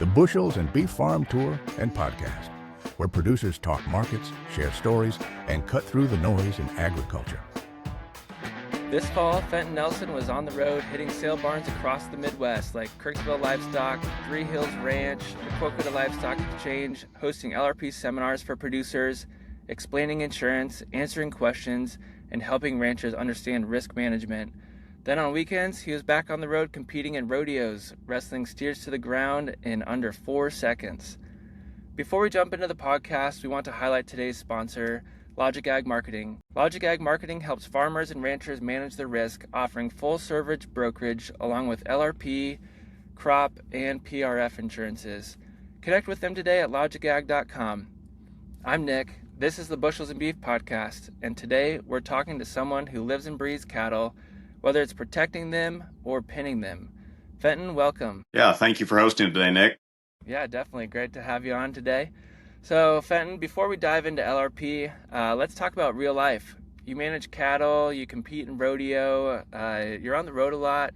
the Bushels and Beef Farm Tour and Podcast, where producers talk markets, share stories, and cut through the noise in agriculture. This fall, Fenton Nelsen was on the road hitting sale barns across the Midwest, like Kirksville Livestock, Three Hills Ranch, the Quokota Livestock Exchange, hosting LRP seminars for producers, explaining insurance, answering questions, and helping ranchers understand risk management. Then on weekends, he was back on the road competing in rodeos, wrestling steers to the ground in under 4 seconds. Before we jump into the podcast, we want to highlight today's sponsor, Logic Ag Marketing. Logic Ag Marketing helps farmers and ranchers manage their risk, offering full service brokerage along with LRP, crop, and PRF insurances. Connect with them today at logicag.com. I'm Nick. This is the Bushels and Beef podcast, and today we're talking to someone who lives and breathes cattle, whether it's protecting them or pinning them. Fenton, welcome. Yeah, thank you for hosting today, Nick. Yeah, definitely. Great to have you on today. So, Fenton, before we dive into LRP, let's talk about real life. You manage cattle, you compete in rodeo, you're on the road a lot.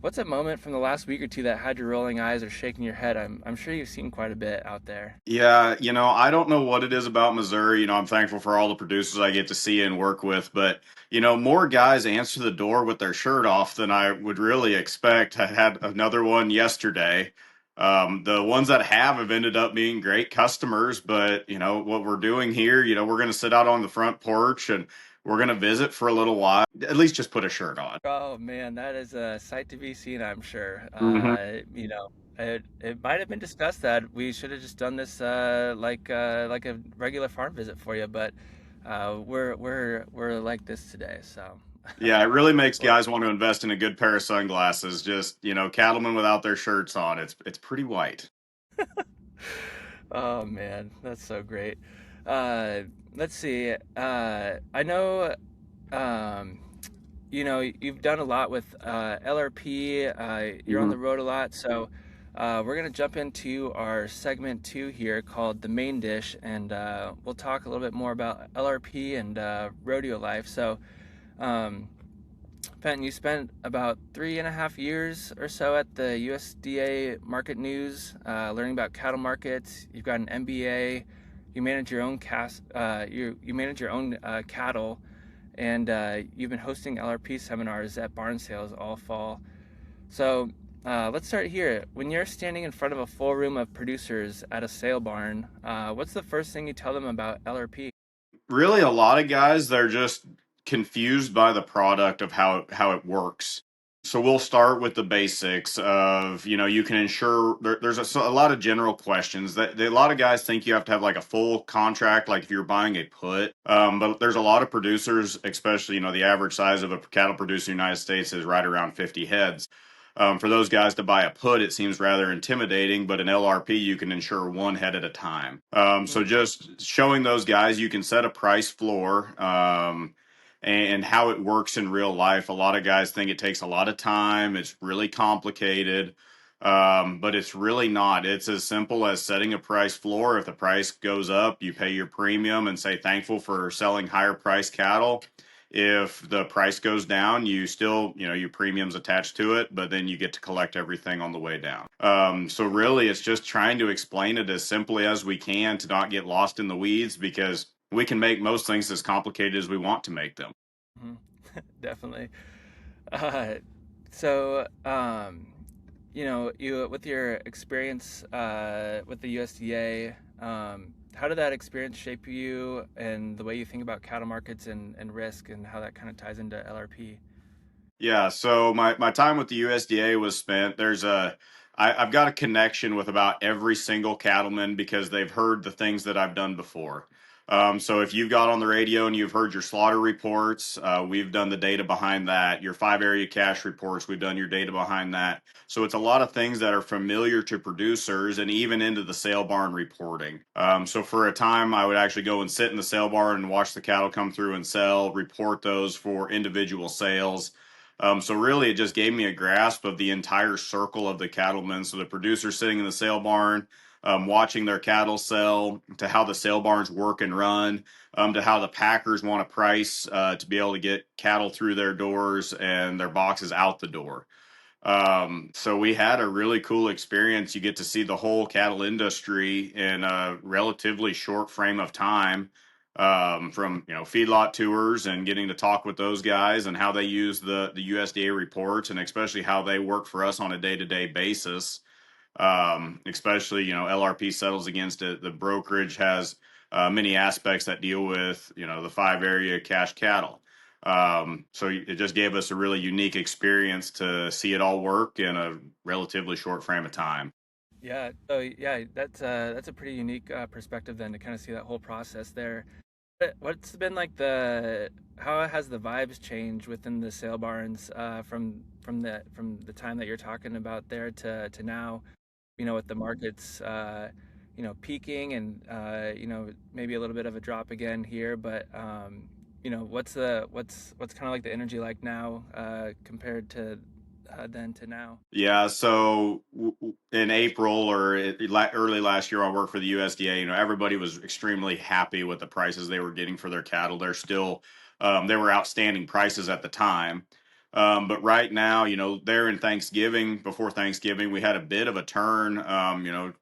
What's a moment from the last week or two that had you rolling eyes or shaking your head? I'm sure you've seen quite a bit out there. Yeah, I don't know what it is about Missouri. I'm thankful for all the producers I get to see and work with, but, more guys answer the door with their shirt off than I would really expect. I had another one yesterday. The ones that have ended up being great customers, but what we're doing here, we're going to sit out on the front porch and we're going to visit for a little while. At least just put a shirt on. Oh man, that is a sight to be seen, I'm sure. It might have been discussed that we should have just done this like a regular farm visit for you, but we're like this today, so. Yeah, it really makes guys want to invest in a good pair of sunglasses. Just, cattlemen without their shirts on. It's pretty white. Oh man, that's so great. Let's see. I know, you've done a lot with LRP. You're on the road a lot, so we're gonna jump into our segment 2 here called the main dish, and we'll talk a little bit more about LRP and rodeo life. So. Fenton, you spent about 3.5 years or so at the USDA Market News, learning about cattle markets. You've got an MBA. You manage your own you manage your own cattle, and you've been hosting LRP seminars at barn sales all fall. So let's start here. When you're standing in front of a full room of producers at a sale barn, what's the first thing you tell them about LRP? Really, a lot of guys, they're just confused by the product of how it works. So we'll start with the basics of, you can insure, there's a lot of general questions that a lot of guys think you have to have like a full contract, like if you're buying a put. But there's a lot of producers, especially, the average size of a cattle producer in the United States is right around 50 heads. For those guys to buy a put, it seems rather intimidating, but an LRP, you can insure one head at a time. So just showing those guys, you can set a price floor, and how it works in real life. A lot of guys think it takes a lot of time. It's really complicated, but it's really not. It's as simple as setting a price floor. If the price goes up, you pay your premium and say thankful for selling higher priced cattle. If the price goes down, you still, your premium's attached to it, but then you get to collect everything on the way down. So really, it's just trying to explain it as simply as we can to not get lost in the weeds, because we can make most things as complicated as we want to make them. Definitely. You with your experience with the USDA, how did that experience shape you and the way you think about cattle markets and risk, and how that kind of ties into LRP? Yeah, so my time with the USDA was spent. I've got a connection with about every single cattleman because they've heard the things that I've done before. So if you've got on the radio and you've heard your slaughter reports, we've done the data behind that. Your 5 area cash reports, we've done your data behind that. So it's a lot of things that are familiar to producers and even into the sale barn reporting. So for a time, I would actually go and sit in the sale barn and watch the cattle come through and sell, report those for individual sales. So really, it just gave me a grasp of the entire circle of the cattlemen. So the producers sitting in the sale barn, watching their cattle sell, to how the sale barns work and run, to how the packers want to price to be able to get cattle through their doors and their boxes out the door. So we had a really cool experience. You get to see the whole cattle industry in a relatively short frame of time, from feedlot tours and getting to talk with those guys and how they use the USDA reports, and especially how they work for us on a day-to-day basis. Especially, LRP settles against it. The brokerage has many aspects that deal with, the 5 area cash cattle. So it just gave us a really unique experience to see it all work in a relatively short frame of time. Yeah. So yeah, that's a pretty unique perspective then to kind of see that whole process there. What's been like how has the vibes changed within the sale barns from the time that you're talking about there to now? With the markets, peaking and maybe a little bit of a drop again here, but what's kind of like the energy like now compared to then to now? Yeah, so in April or early last year, I worked for the USDA. Everybody was extremely happy with the prices they were getting for their cattle. They were outstanding prices at the time. But right now, there in before Thanksgiving, we had a bit of a turn.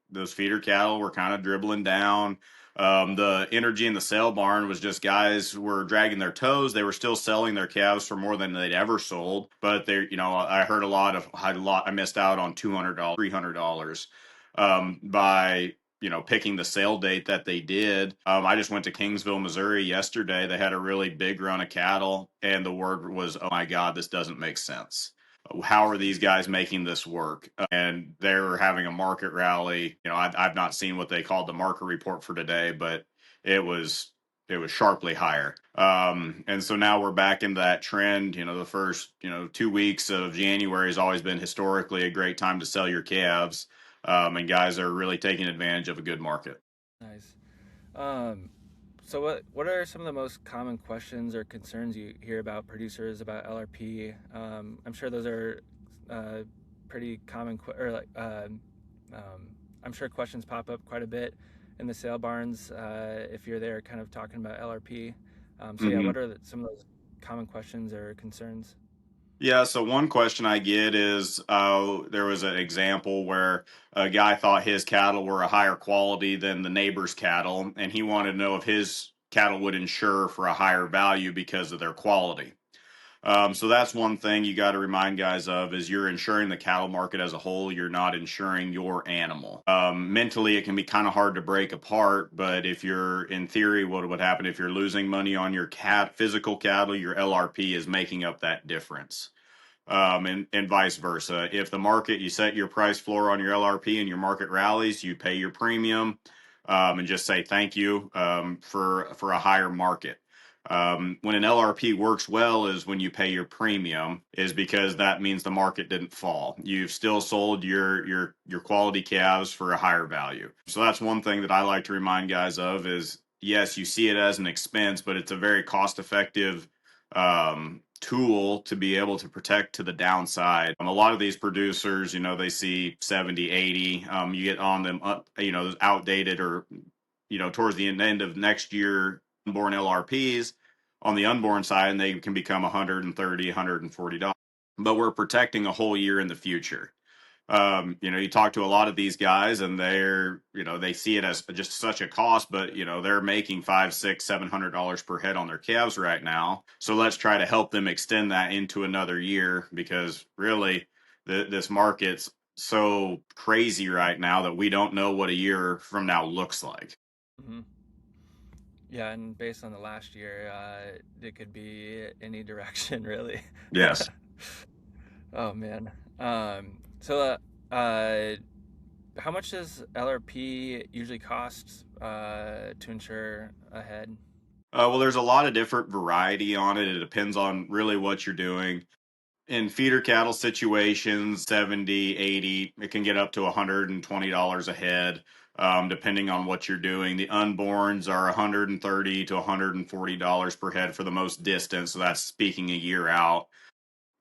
Those feeder cattle were kind of dribbling down. The energy in the sale barn was just guys were dragging their toes. They were still selling their calves for more than they'd ever sold, but I heard I missed out on $200, $300, by picking the sale date that they did. I just went to Kingsville, Missouri yesterday. They had a really big run of cattle, and the word was, "Oh my God, this doesn't make sense. How are these guys making this work?" And they're having a market rally. I've not seen what they called the market report for today, but it was sharply higher. And so now we're back into that trend. The first 2 weeks of January has always been historically a great time to sell your calves, and guys are really taking advantage of a good market. Nice. Um, so what are some of the most common questions or concerns you hear about producers about LRP? I'm sure those are pretty common, or like I'm sure questions pop up quite a bit in the sale barns if you're there, kind of talking about LRP. So yeah, Mm-hmm. what are some of those common questions or concerns? Yeah, so one question I get is, there was an example where a guy thought his cattle were a higher quality than the neighbor's cattle, and he wanted to know if his cattle would insure for a higher value because of their quality. So that's one thing you got to remind guys of is you're insuring the cattle market as a whole. You're not insuring your animal. Mentally, it can be kind of hard to break apart, but if you're in theory, what would happen if you're losing money on your physical cattle, your LRP is making up that difference, and vice versa. If the market, you set your price floor on your LRP and your market rallies, you pay your premium, and just say thank you, for a higher market. When an LRP works well is when you pay your premium, is because that means the market didn't fall. You've still sold your quality calves for a higher value. So that's one thing that I like to remind guys of is, yes, you see it as an expense, but it's a very cost effective tool to be able to protect to the downside. A lot of these producers, they see 70, 80. You get on them, outdated or, towards the end of next year, unborn LRPs on the unborn side, and they can become 130, $140. But we're protecting a whole year in the future. You talk to a lot of these guys and they see it as just such a cost, but they're making five, six, $700 per head on their calves right now. So let's try to help them extend that into another year, because really this market's so crazy right now that we don't know what a year from now looks like. Hmm. Yeah, and based on the last year, it could be any direction, really. Yes. Oh man. So how much does LRP usually cost to insure a head? Well, there's a lot of different variety on it. It depends on really what you're doing. In feeder cattle situations, 70, 80, it can get up to $120 a head, depending on what you're doing. The unborns are $130 to $140 per head for the most distance. So that's speaking a year out.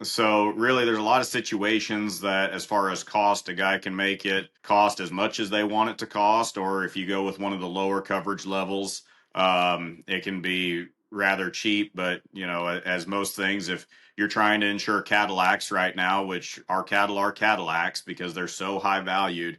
So really, there's a lot of situations that, as far as cost, a guy can make it cost as much as they want it to cost, or if you go with one of the lower coverage levels, it can be rather cheap, but as most things, if you're trying to insure Cadillacs right now, which our cattle are Cadillacs because they're so high valued,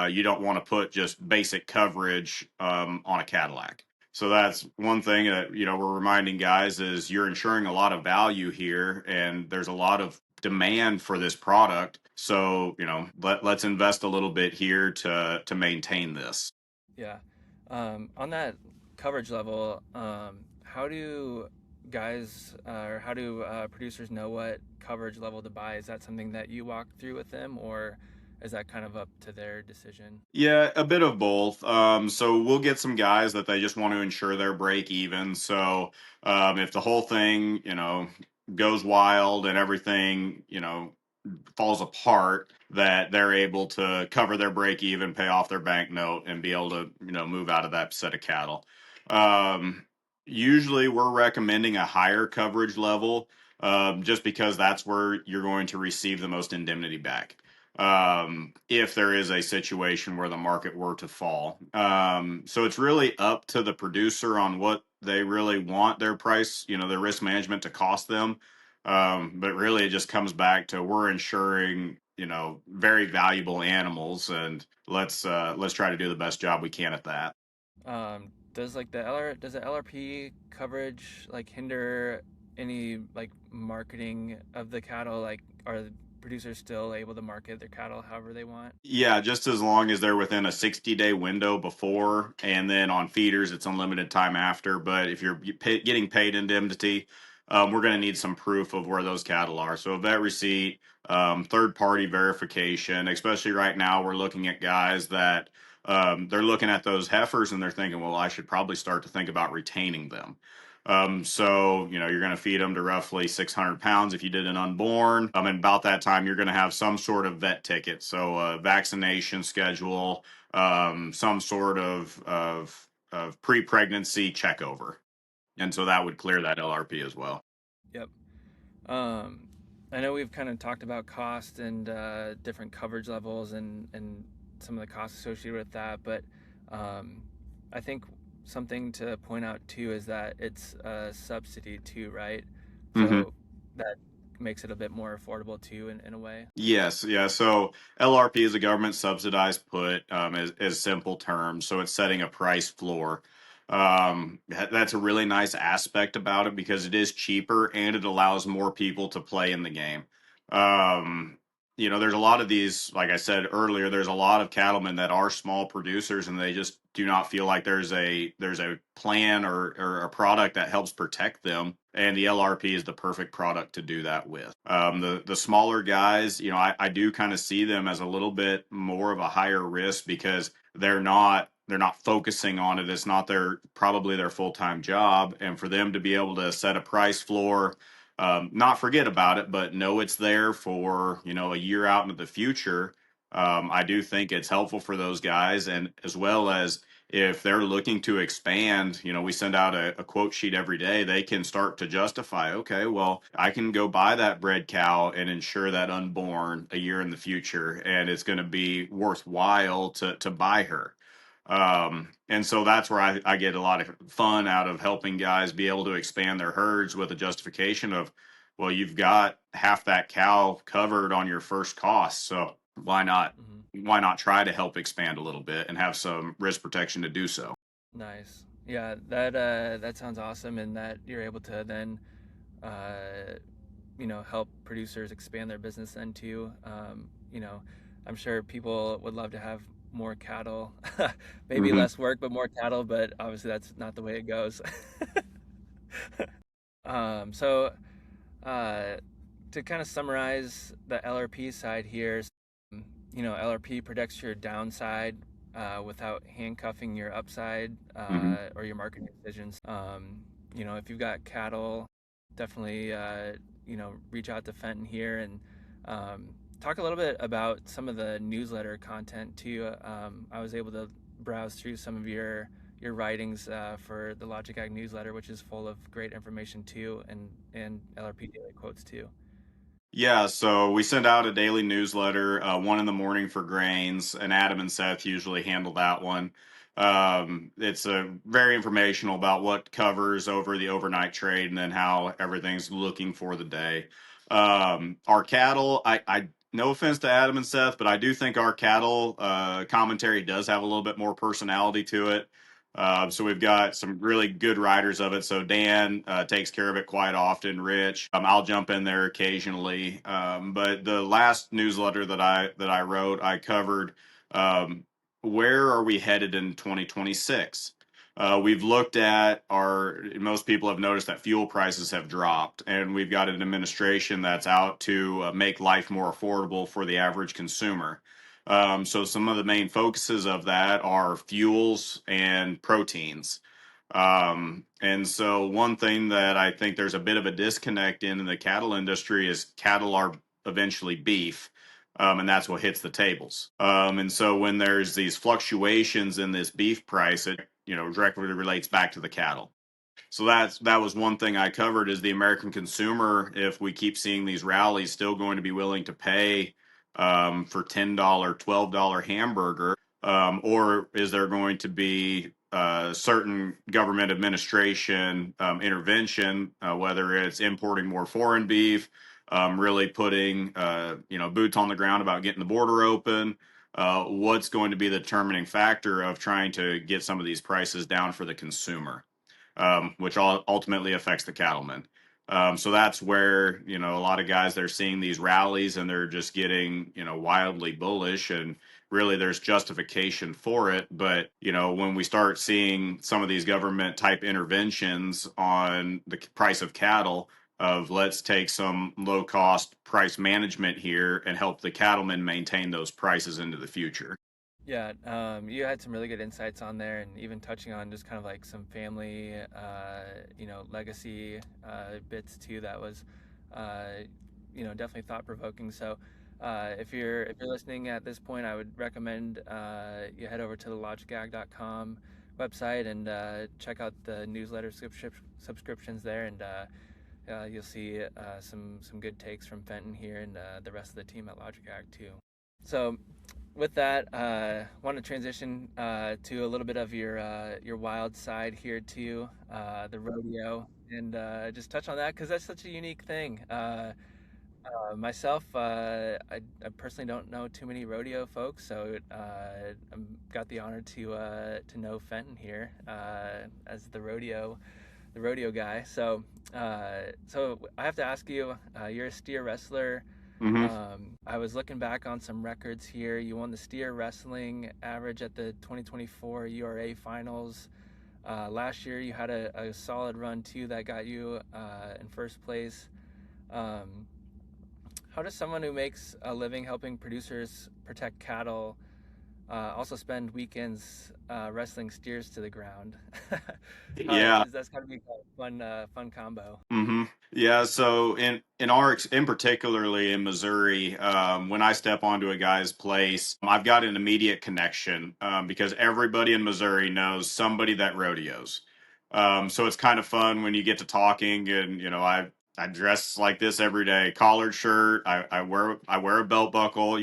you don't want to put just basic coverage on a Cadillac. So that's one thing that we're reminding guys is you're insuring a lot of value here, and there's a lot of demand for this product. So let's invest a little bit here to maintain this. Yeah. On that coverage level, how do guys or how do producers know what coverage level to buy? Is that something that you walk through with them, or is that kind of up to their decision? Yeah, a bit of both. So we'll get some guys that they just want to ensure their break even. So if the whole thing, goes wild and everything, falls apart, that they're able to cover their break even, pay off their bank note, and be able to move out of that set of cattle. Um, Usually, we're recommending a higher coverage level, just because that's where you're going to receive the most indemnity back. If there is a situation where the market were to fall. So it's really up to the producer on what they really want their price, their risk management to cost them. But really, it just comes back to we're insuring, very valuable animals, and let's try to do the best job we can at that. Does like does the LRP coverage like hinder any like marketing of the cattle? Like, are the producers still able to market their cattle however they want? Yeah, just as long as they're within a 60-day window before, and then on feeders, it's unlimited time after. But if you're getting paid indemnity, we're going to need some proof of where those cattle are. So a vet receipt, third-party verification, especially right now, we're looking at guys that they're looking at those heifers and they're thinking, well, I should probably start to think about retaining them. So, you're going to feed them to roughly 600 pounds if you did an unborn. And about that time, you're going to have some sort of vet ticket. So, vaccination schedule, some sort of pre-pregnancy checkover. And so that would clear that LRP as well. Yep. Um, I know we've kind of talked about cost and different coverage levels and some of the costs associated with that, but I think something to point out too is that it's a subsidy too, right? Mm-hmm. So that makes it a bit more affordable too in a way. Yes, yeah. So LRP is a government subsidized put, as simple terms. So it's setting a price floor. That's a really nice aspect about it because it is cheaper and it allows more people to play in the game. Um, there's a lot of these, like I said earlier, there's a lot of cattlemen that are small producers and they just do not feel like there's a plan or a product that helps protect them. And the LRP is the perfect product to do that with. The smaller guys, I do kind of see them as a little bit more of a higher risk because they're not focusing on it. It's not probably their full-time job. And for them to be able to set a price floor, not forget about it, but know it's there for, a year out into the future. I do think it's helpful for those guys. And as well as if they're looking to expand, we send out a quote sheet every day. They can start to justify, okay, well, I can go buy that bred cow and insure that unborn a year in the future, and it's going to be worthwhile to buy her. And so that's where I get a lot of fun out of helping guys be able to expand their herds with a justification of, well, you've got half that cow covered on your first cost. So why not? Hmm. Why not try to help expand a little bit and have some risk protection to do so? Nice. Yeah, that sounds awesome, and that you're able to then uh, help producers expand their business then too. I'm sure people would love to have more cattle, maybe Hmm. less work, but more cattle, but obviously that's not the way it goes. So uh, to kind of summarize the LRP side here, LRP protects your downside without handcuffing your upside Hmm. or your marketing decisions. If you've got cattle, definitely reach out to Fenton here and talk a little bit about some of the newsletter content too. I was able to browse through some of your writings for the Logic Ag newsletter, which is full of great information too, and LRP daily quotes too. Yeah, so we send out a daily newsletter, one in the morning for grains, and Adam and Seth usually handle that one. It's very informational about what covers over the overnight trade and then how everything's looking for the day. Our cattle, no offense to Adam and Seth, but I do think our cattle commentary does have a little bit more personality to it. So we've got some really good writers of it. So Dan takes care of it quite often. Rich, I'll jump in there occasionally. But the last newsletter that I wrote, I covered where are we headed in 2026. We've looked at most people have noticed that fuel prices have dropped, and we've got an administration that's out to make life more affordable for the average consumer. So some of the main focuses of that are fuels and proteins. And so one thing that I think there's a bit of a disconnect in the cattle industry is cattle are eventually beef. And that's what hits the tables. And so when there's these fluctuations in this beef price, it directly relates back to the cattle. So that was one thing I covered is the American consumer, if we keep seeing these rallies, still going to be willing to pay for $10, $12 hamburger, or is there going to be certain government administration intervention, whether it's importing more foreign beef, really putting boots on the ground about getting the border open. What's going to be the determining factor of trying to get some of these prices down for the consumer? Which ultimately affects the cattlemen. So that's where a lot of guys they're seeing these rallies and they're just getting wildly bullish, and really there's justification for it. But when we start seeing some of these government type interventions on the price of cattle, of let's take some low cost price management here and help the cattlemen maintain those prices into the future. Yeah, you had some really good insights on there, and even touching on just kind of like some family, legacy bits too. That was, definitely thought provoking. So, if you're listening at this point, I would recommend you head over to the logicag.com website and check out the newsletter subscriptions there, and you'll see some good takes from Fenton here and the rest of the team at Logic Ag too. So with that, want to transition to a little bit of your wild side here too, the rodeo, and just touch on that because that's such a unique thing. Myself, I personally don't know too many rodeo folks, so I've got the honor to know Fenton here as the rodeo guy. So I have to ask you, you're a steer wrestler. Hmm. I was looking back on some records here. You won the steer wrestling average at the 2024 URA finals. Last year, you had a solid run too that got you in first place. Um, how does someone who makes a living helping producers protect cattle also spend weekends wrestling steers to the ground? Yeah. That's got to be a fun combo. Hmm. Yeah. So in particularly in Missouri, when I step onto a guy's place, I've got an immediate connection because everybody in Missouri knows somebody that rodeos. So it's kind of fun when you get to talking, and I dress like this every day: collared shirt. I wear a belt buckle.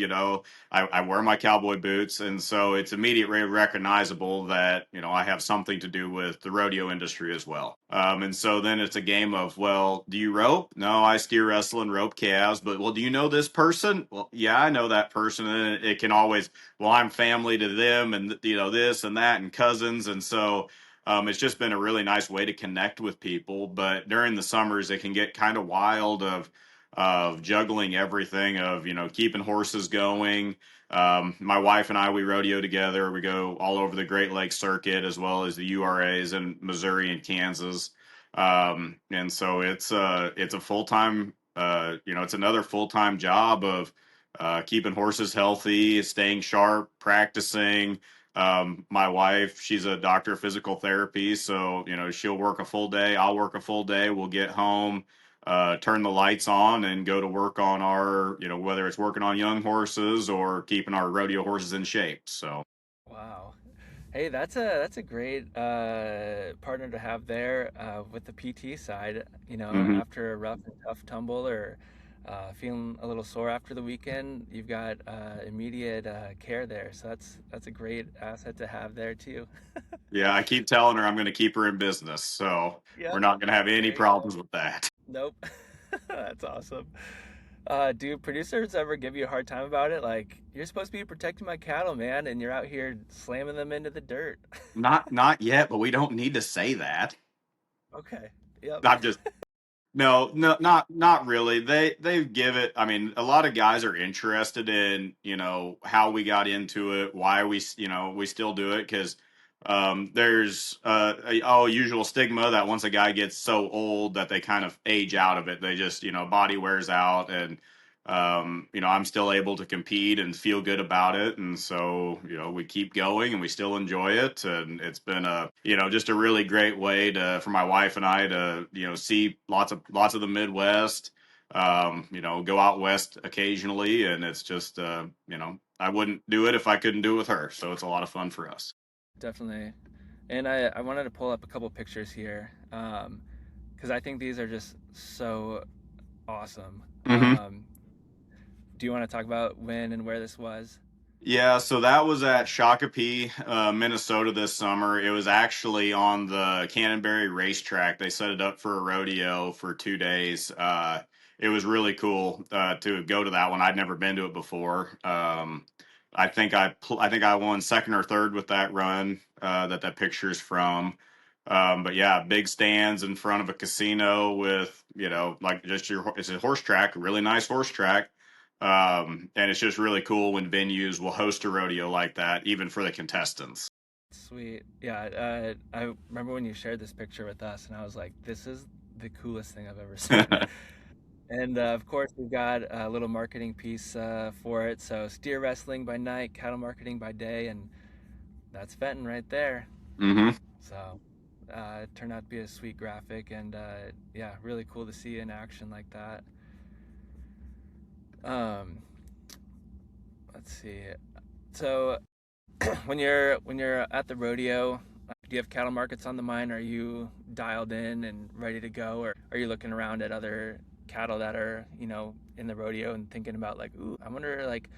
I wear my cowboy boots, and so it's immediately recognizable that I have something to do with the rodeo industry as well. And so then it's a game of, well, do you rope? No, I steer wrestle and rope calves. But well, do you know this person? Well, yeah, I know that person, and it can always, well, I'm family to them, and this and that, and cousins, and so. It's just been a really nice way to connect with people, but during the summers it can get kind of wild of juggling everything of keeping horses going. My wife and I, we rodeo together. We go all over the Great Lakes circuit as well as the URAs in Missouri and Kansas. And so it's a full time it's another full time job of keeping horses healthy, staying sharp, practicing. My wife, she's a doctor of physical therapy, so she'll work a full day. I'll work a full day. We'll get home, turn the lights on, and go to work on our, whether it's working on young horses or keeping our rodeo horses in shape. So, Wow. Hey, that's a great partner to have there with the PT side. hmm After a rough and tough tumble or feeling a little sore after the weekend, you've got immediate care there. So that's a great asset to have there too. Yeah, I keep telling her I'm going to keep her in business, so we're Yep. not going to have any There you go. problems with that. Nope. That's awesome. Do producers ever give you a hard time about it? Like, you're supposed to be protecting my cattle, man, and you're out here slamming them into the dirt. Not yet, but we don't need to say that. Okay. Yep. I'm just No, no, not really. They give it. I mean, a lot of guys are interested in how we got into it, why we still do it because there's usual stigma that once a guy gets so old that they kind of age out of it. They just body wears out and I'm still able to compete and feel good about it, and so we keep going and we still enjoy it, and it's been a just a really great way to for my wife and I to see lots of the Midwest, go out west occasionally, and it's just I wouldn't do it if I couldn't do it with her, so it's a lot of fun for us. Definitely. And I wanted to pull up a couple pictures here because I think these are just so awesome. Hmm. Do you want to talk about when and where this was? Yeah, so that was at Shakopee, Minnesota this summer. It was actually on the Cannonberry racetrack. They set it up for a rodeo for 2 days. It was really cool to go to that one. I'd never been to it before. I think I won second or third with that run that picture's from. But yeah, big stands in front of a casino with like just it's a horse track, a really nice horse track, and it's just really cool when venues will host a rodeo like that, even for the contestants. Sweet. Yeah, I remember when you shared this picture with us, and I was like, this is the coolest thing I've ever seen. And of course, we've got a little marketing piece for it. So, steer wrestling by night, cattle marketing by day, and that's Fenton right there. Hmm. So, it turned out to be a sweet graphic, and yeah, really cool to see in action like that. Um, let's see. So, when you're at the rodeo, do you have cattle markets on the mind? Are you dialed in and ready to go, or are you looking around at other cattle that are in the rodeo and thinking about like, ooh, I wonder like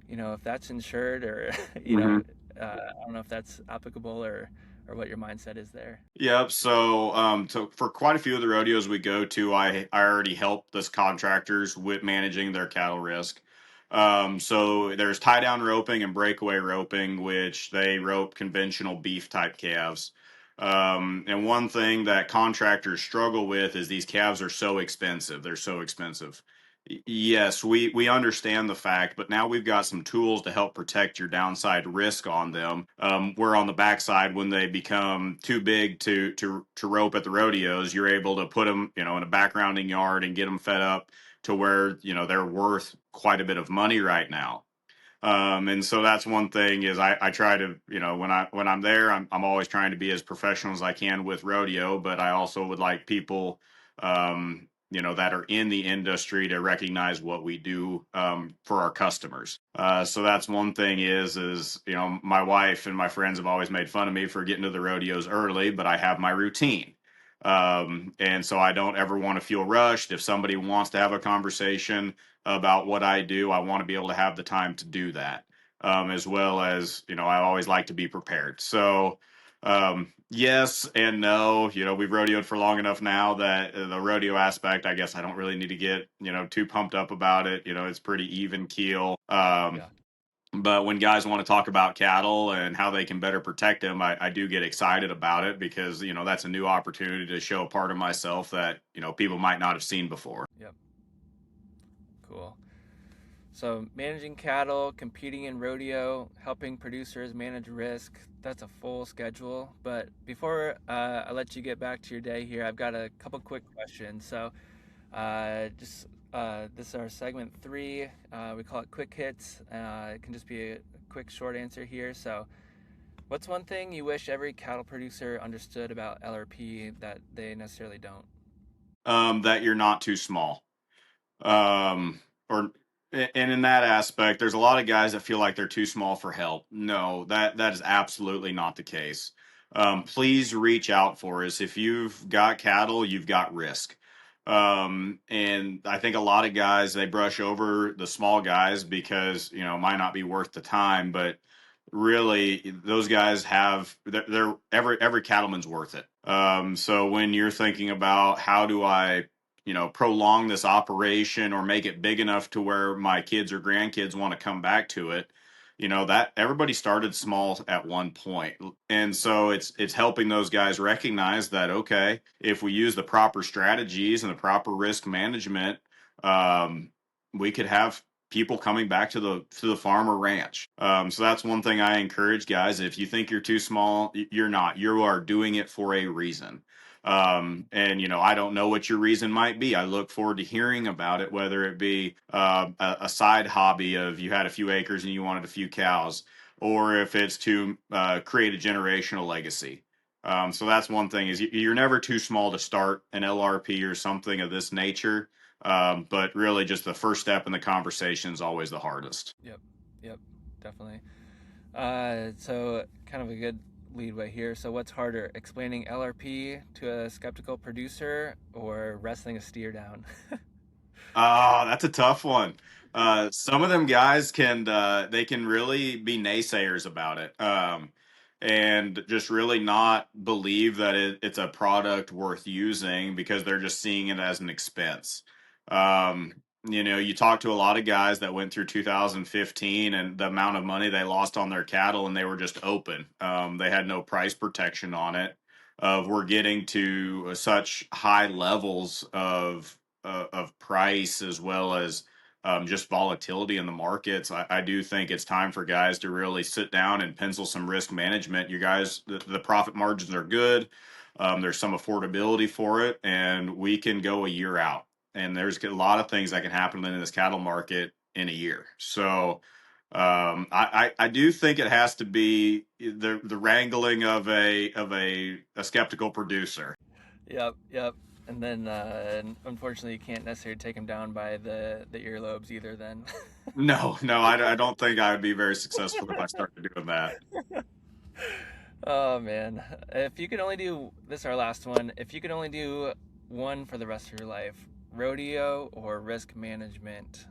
if that's insured or Hmm. I don't know if that's applicable or what your mindset is there. Yep. So for quite a few of the rodeos we go to, I already help this contractors with managing their cattle risk. So there's tie down roping and breakaway roping, which they rope conventional beef type calves. And one thing that contractors struggle with is these calves are so expensive. They're so expensive. Yes, we understand the fact, but now we've got some tools to help protect your downside risk on them. Where on the backside, when they become too big to rope at the rodeos, you're able to put them, in a backgrounding yard and get them fed up to where they're worth quite a bit of money right now. And so that's one thing is I try to when I'm there I'm always trying to be as professional as I can with rodeo, but I also would like people that are in the industry to recognize what we do for our customers. So that's one thing is my wife and my friends have always made fun of me for getting to the rodeos early, but I have my routine. And so I don't ever want to feel rushed. If somebody wants to have a conversation about what I do, I want to be able to have the time to do that. As well as, I always like to be prepared. So, yes and no. We've rodeoed for long enough now that the rodeo aspect, I guess I don't really need to get, too pumped up about it. It's pretty even keel. Yeah. But when guys want to talk about cattle and how they can better protect them, I do get excited about it because, that's a new opportunity to show a part of myself that, people might not have seen before. Yep. Cool. So, managing cattle, competing in rodeo, helping producers manage risk, that's a full schedule. But before I let you get back to your day here, I've got a couple quick questions. So, this is our segment 3. We call it quick hits. It can just be a quick, short answer here. So, what's one thing you wish every cattle producer understood about LRP that they necessarily don't? That you're not too small. Or and in that aspect, there's a lot of guys that feel like they're too small for help. No, that is absolutely not the case. Please reach out for us. If you've got cattle, you've got risk. And I think a lot of guys, they brush over the small guys because, it might not be worth the time, but really those guys they're every cattleman's worth it. So when you're thinking about how do I, prolong this operation or make it big enough to where my kids or grandkids want to come back to it, that everybody started small at one point. And so it's helping those guys recognize that, okay, if we use the proper strategies and the proper risk management, um, we could have people coming back to the farm or ranch. So that's one thing I encourage guys. If you think you're too small, you're not. You are doing it for a reason. And I don't know what your reason might be. I look forward to hearing about it, whether it be a side hobby of you had a few acres and you wanted a few cows, or if it's to create a generational legacy. So that's one thing is you're never too small to start an LRP or something of this nature. But really just the first step in the conversation is always the hardest. Yep, definitely. So kind of a good leadway here. So what's harder, explaining LRP to a skeptical producer or wrestling a steer down? That's a tough one. Some of them guys they can really be naysayers about it. And just really not believe that it's a product worth using because they're just seeing it as an expense. You talk to a lot of guys that went through 2015 and the amount of money they lost on their cattle, and they were just open. They had no price protection on it. We're getting to such high levels of price as well as just volatility in the markets. I do think it's time for guys to really sit down and pencil some risk management. You guys, the profit margins are good. There's some affordability for it, and we can go a year out. And there's a lot of things that can happen in this cattle market in a year. So I do think it has to be the wrangling of a skeptical producer. Yep. And then, unfortunately, you can't necessarily take them down by the earlobes either. Then. No, I don't think I would be very successful if I started doing that. Oh man, if you could only do this, our last one. If you could only do one for the rest of your life, rodeo or risk management,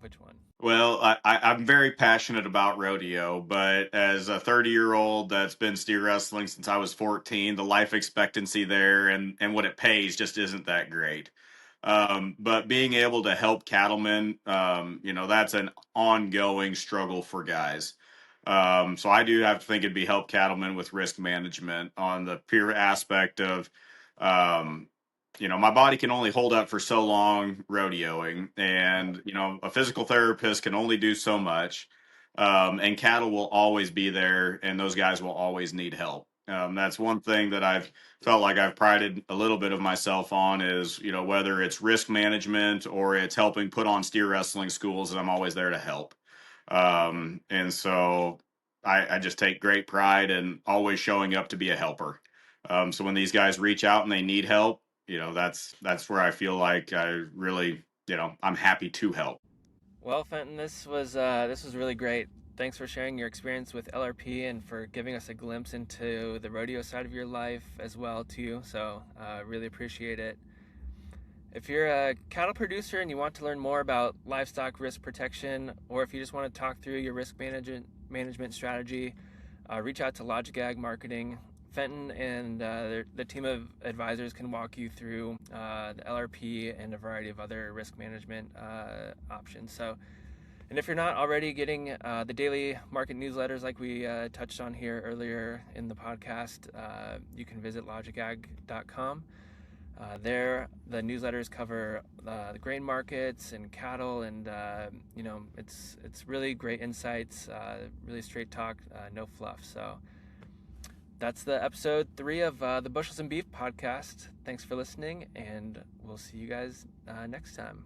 which one? Well, I'm very passionate about rodeo, but as a 30-year-old that's been steer wrestling since I was 14, the life expectancy there and what it pays just isn't that great. But being able to help cattlemen, that's an ongoing struggle for guys. So I do have to think it'd be help cattlemen with risk management on the pure aspect of, um, my body can only hold up for so long rodeoing, and a physical therapist can only do so much. And cattle will always be there, and those guys will always need help. That's one thing that I've felt like I've prided a little bit of myself on is, whether it's risk management or it's helping put on steer wrestling schools, and I'm always there to help. And so I just take great pride in always showing up to be a helper. So when these guys reach out and they need help, that's where I feel like I really, I'm happy to help. Well, Fenton, this was really great. Thanks for sharing your experience with LRP and for giving us a glimpse into the rodeo side of your life as well too. So really appreciate it. If you're a cattle producer and you want to learn more about livestock risk protection, or if you just want to talk through your risk management strategy, reach out to Logic Ag Marketing. Fenton and the team of advisors can walk you through the LRP and a variety of other risk management options. So, and if you're not already getting the daily market newsletters like we touched on here earlier in the podcast, you can visit logicag.com. There, the newsletters cover the grain markets and cattle, and it's really great insights, really straight talk, no fluff. So that's the episode 3 of the Bushels and Beef podcast. Thanks for listening, and we'll see you guys next time.